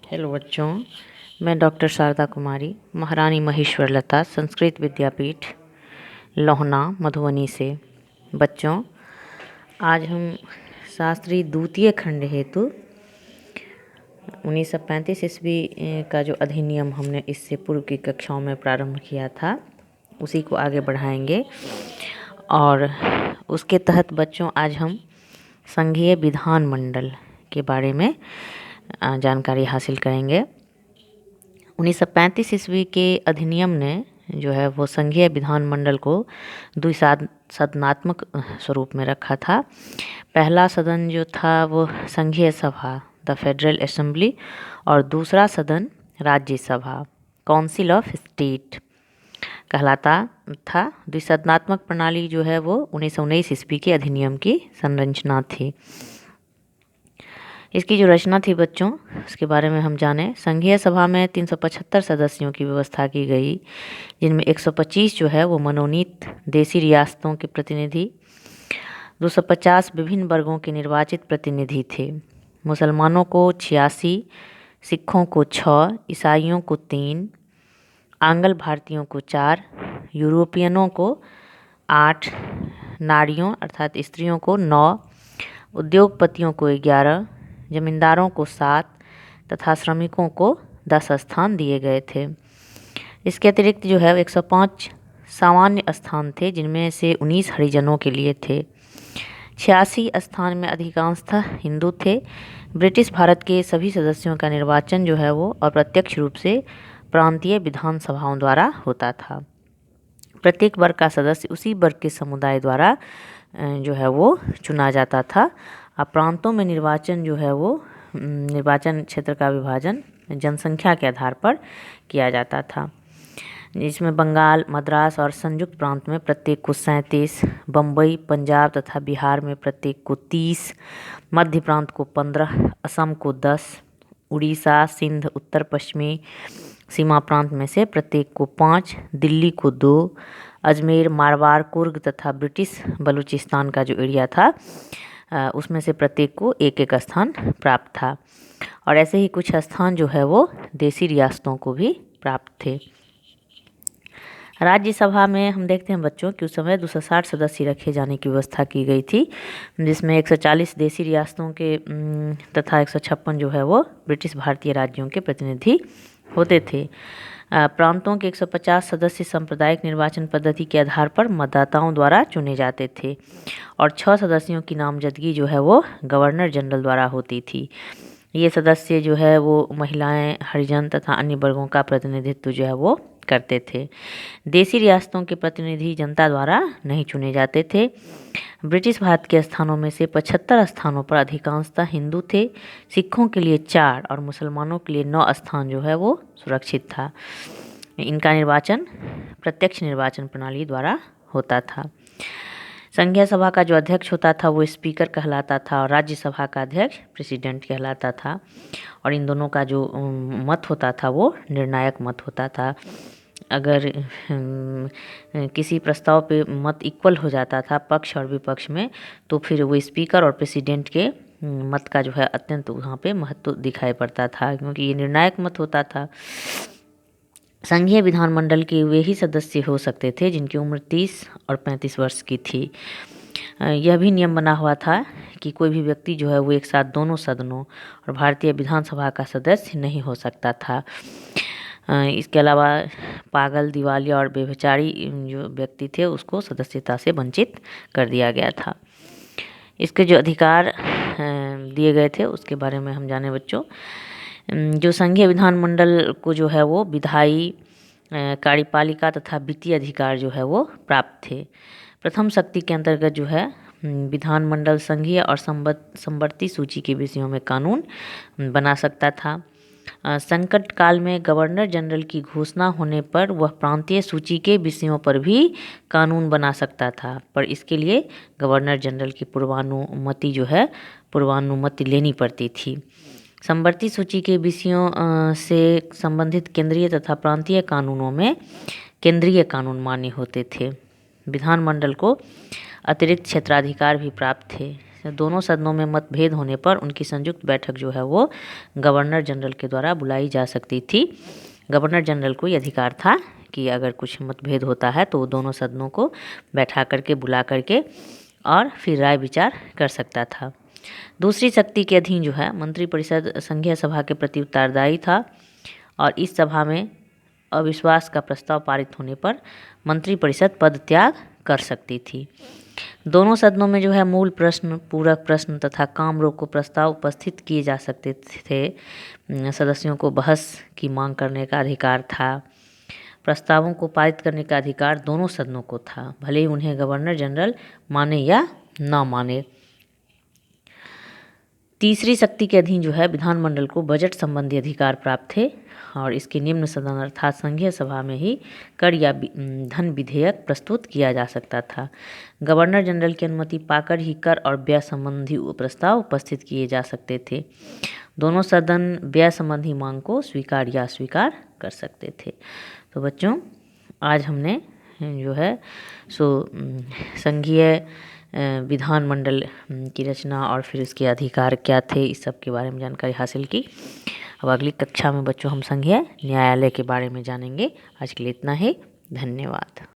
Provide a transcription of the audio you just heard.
Hello बच्चों, मैं doctor Sharda कुमारी, महारानी महेश्वर लता संस्कृत विद्यापीठ लोहना मधुबनी से। बच्चों, आज हम शास्त्री द्वितीय खंड हेतु 1935 ईस्वी का जो अधिनियम हमने इससे पूर्व की कक्षाओं में प्रारंभ किया था उसी को आगे बढ़ाएंगे। और उसके तहत बच्चों आज हम संघीय विधान मंडल के बारे में जानकारी हासिल करेंगे। 1935 ईस्वी के अधिनियम ने जो है वो संघीय विधान मंडल को द्विसदनात्मक स्वरूप में रखा था। पहला सदन जो था वो संघीय सभा द फेडरल असेंबली और दूसरा सदन राज्यसभा काउंसिल ऑफ स्टेट कहलाता था। द्विसदनात्मक प्रणाली जो है वो 1919 ईस्वी के अधिनियम की संरचना थी। इसकी जो रचना थी बच्चों, उसके बारे में हम जानें। संघीय सभा में 375 सदस्यों की व्यवस्था की गई, जिनमें 125 जो है वो मनोनीत देसी रियासतों के प्रतिनिधि, 250 विभिन्न वर्गों के निर्वाचित प्रतिनिधि थे। मुसलमानों को 86, सिखों को 6, ईसाइयों को 3, आंग्ल भारतीयों को 4, यूरोपियनों को 8, नारियों अर्थात स्त्रियों को 9, उद्योगपतियों को 11, जमींदारों को 7 तथा श्रमिकों को 10 स्थान दिए गए थे। इसके अतिरिक्त जो है 105 सामान्य स्थान थे, जिनमें से 19 हरिजनों के लिए थे। 86 स्थान में अधिकांशतः हिंदू थे। ब्रिटिश भारत के सभी सदस्यों का निर्वाचन जो है वो अप्रत्यक्ष रूप से प्रांतीय विधानसभाओं द्वारा होता था। प्रत्येक वर्ग का सदस्य उसी वर्ग के समुदाय द्वारा जो है वो चुना जाता था। अब प्रांतों में निर्वाचन जो है वो निर्वाचन क्षेत्र का विभाजन जनसंख्या के आधार पर किया जाता था, जिसमें बंगाल, मद्रास और संयुक्त प्रांत में प्रत्येक को 37, बम्बई, पंजाब तथा बिहार में प्रत्येक को 30, मध्य प्रांत को 15, असम को 10, उड़ीसा, सिंध, उत्तर पश्चिमी सीमा प्रांत में से प्रत्येक को 5, दिल्ली को 2, अजमेर, मारवाड़, कुर्ग तथा ब्रिटिश बलूचिस्तान का जो एरिया था उसमें से प्रत्येक को एक एक स्थान प्राप्त था। और ऐसे ही कुछ स्थान जो है वो देसी रियासतों को भी प्राप्त थे। राज्यसभा में हम देखते हैं बच्चों कि उस समय 260 सदस्य रखे जाने की व्यवस्था की गई थी, जिसमें 140 देसी रियासतों के तथा 156 जो है वो ब्रिटिश भारतीय राज्यों के प्रतिनिधि होते थे। प्रांतों के 150 सदस्य सांप्रदायिक निर्वाचन पद्धति के आधार पर मतदाताओं द्वारा चुने जाते थे और 6 सदस्यों की नामजदगी जो है वो गवर्नर जनरल द्वारा होती थी। ये सदस्य जो है वो महिलाएं, हरिजन तथा अन्य वर्गों का प्रतिनिधित्व जो है वो करते थे। देसी रियासतों के प्रतिनिधि जनता द्वारा नहीं चुने जाते थे। ब्रिटिश भारत के स्थानों में से 75 स्थानों पर अधिकांशतः हिंदू थे। सिखों के लिए 4 और मुसलमानों के लिए 9 स्थान जो है वो सुरक्षित था। इनका निर्वाचन प्रत्यक्ष निर्वाचन प्रणाली द्वारा होता था। संघीय सभा का जो अध्यक्ष होता था वो स्पीकर कहलाता था और राज्यसभा का अध्यक्ष प्रेसिडेंट कहलाता था। और इन दोनों का जो मत होता था वो निर्णायक मत होता था। अगर किसी प्रस्ताव पे मत इक्वल हो जाता था पक्ष और विपक्ष में, तो फिर वो स्पीकर और प्रेसिडेंट के मत का जो है अत्यंत वहाँ पे महत्व दिखाई पड़ता था, क्योंकि ये निर्णायक मत होता था। संघीय विधानमंडल के वे ही सदस्य हो सकते थे जिनकी उम्र 30 और 35 वर्ष की थी। यह भी नियम बना हुआ था कि कोई भी व्यक्ति जो है वो एक साथ दोनों सदनों और भारतीय विधानसभा का सदस्य नहीं हो सकता था। इसके अलावा पागल, दिवालिया और बेविचारी जो व्यक्ति थे उसको सदस्यता से वंचित कर दिया गया था। इसके जो अधिकार दिए गए थे उसके बारे में हम जाने बच्चों। जो संघीय विधानमंडल को जो है वो विधायी, कार्यपालिका तथा वित्तीय अधिकार जो है वो प्राप्त थे। प्रथम शक्ति के अंतर्गत जो है विधानमंडल संघीय और समवर्ती सूची के विषयों में कानून बना सकता था। संकट काल में गवर्नर जनरल की घोषणा होने पर वह प्रांतीय सूची के विषयों पर भी कानून बना सकता था, पर इसके लिए गवर्नर जनरल की पूर्वानुमति लेनी पड़ती थी। समवर्ती सूची के विषयों से संबंधित केंद्रीय तथा प्रांतीय कानूनों में केंद्रीय कानून मान्य होते थे। विधानमंडल को अतिरिक्त क्षेत्राधिकार भी प्राप्त थे। दोनों सदनों में मतभेद होने पर उनकी संयुक्त बैठक जो है वो गवर्नर जनरल के द्वारा बुलाई जा सकती थी। गवर्नर जनरल को ये अधिकार था कि अगर कुछ मतभेद होता है तो वो दोनों सदनों को बैठा करके बुला करके और फिर राय विचार कर सकता था। दूसरी शक्ति के अधीन जो है मंत्रिपरिषद संघीय सभा के प्रति उत्तरदायी था और इस सभा में अविश्वास का प्रस्ताव पारित होने पर मंत्रिपरिषद पद त्याग कर सकती थी। दोनों सदनों में जो है मूल प्रश्न, पूरक प्रश्न तथा काम रोको प्रस्ताव उपस्थित किए जा सकते थे। सदस्यों को बहस की मांग करने का अधिकार था। प्रस्तावों को पारित करने का अधिकार दोनों सदनों को था, भले ही उन्हें गवर्नर जनरल माने या ना माने। तीसरी शक्ति के अधीन जो है विधानमंडल को बजट संबंधी अधिकार प्राप्त थे और इसके निम्न सदन अर्थात संघीय सभा में ही कर या धन विधेयक प्रस्तुत किया जा सकता था। गवर्नर जनरल की अनुमति पाकर ही कर और व्यय संबंधी प्रस्ताव उपस्थित किए जा सकते थे। दोनों सदन व्यय संबंधी मांग को स्वीकार या अस्वीकार कर सकते थे। तो बच्चों, आज हमने जो है संघीय विधानमंडल की रचना और फिर इसके अधिकार क्या थे, इस सब के बारे में जानकारी हासिल की। अब अगली कक्षा में बच्चों हम संघीय न्यायालय के बारे में जानेंगे। आज के लिए इतना ही। धन्यवाद।